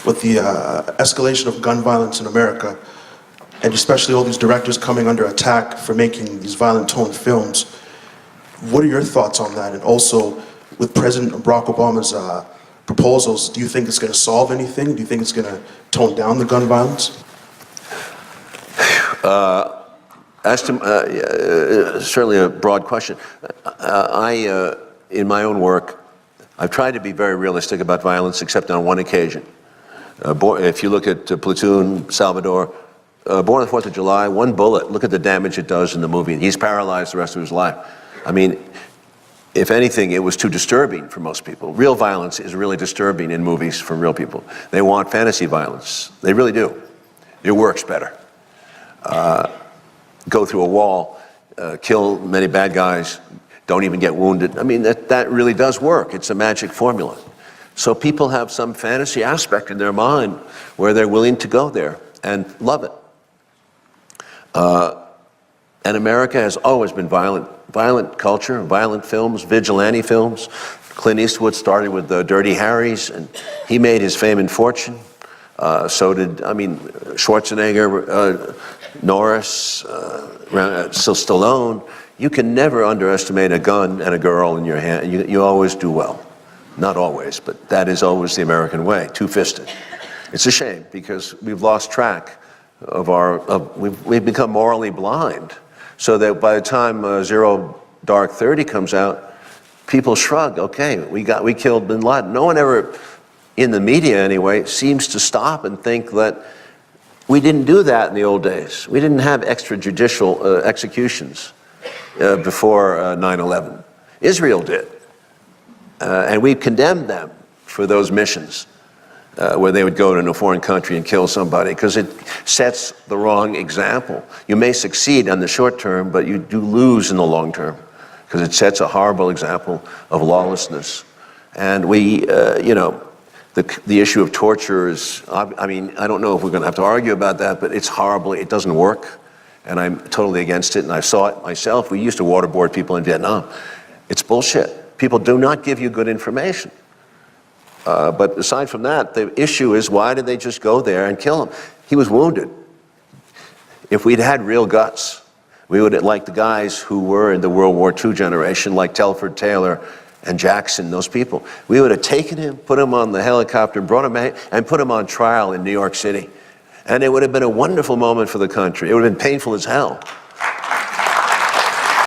with the escalation of gun violence in America, and especially all these directors coming under attack for making these violent tone films. What are your thoughts on that? And also, with President Barack Obama's proposals, do you think it's going to solve anything? Do you think it's going to tone down the gun violence? Certainly a broad question. In my own work, I've tried to be very realistic about violence, except on one occasion. If you look at Platoon, Salvador, Born on the 4th of July, one bullet, look at the damage it does in the movie. He's paralyzed the rest of his life. I mean, if anything, it was too disturbing for most people. Real violence is really disturbing in movies for real people. They want fantasy violence. They really do. It works better. Go through a wall, kill many bad guys, don't even get wounded. I mean, that really does work. It's a magic formula. So people have some fantasy aspect in their mind where they're willing to go there and love it. And America has always been violent culture, violent films, vigilante films. Clint Eastwood started with Dirty Harry's, and he made his fame and fortune. So did, Schwarzenegger, Norris, Stallone. You can never underestimate a gun and a girl in your hand. You always do well. Not always, but that is always the American way, two-fisted. It's a shame because we've lost track of we've become morally blind, so that by the time Zero Dark 30 comes out, people shrug. Okay, we killed Bin Laden. No one ever, in the media anyway, seems to stop and think that we didn't do that in the old days. We didn't have extrajudicial executions before 9/11. Israel did, and we condemned them for those missions. Where they would go to a foreign country and kill somebody, because it sets the wrong example. You may succeed on the short term, but you do lose in the long term, because it sets a horrible example of lawlessness. And the issue of torture is, I mean, I don't know if we're going to have to argue about that, but it's horrible. It doesn't work, and I'm totally against it, and I saw it myself. We used to waterboard people in Vietnam. It's bullshit. People do not give you good information. But aside from that, the issue is, why did they just go there and kill him? He was wounded. If we'd had real guts, we would have, like the guys who were in the World War II generation, like Telford Taylor and Jackson, those people, we would have taken him, put him on the helicopter, brought him back, and put him on trial in New York City. And it would have been a wonderful moment for the country. It would have been painful as hell.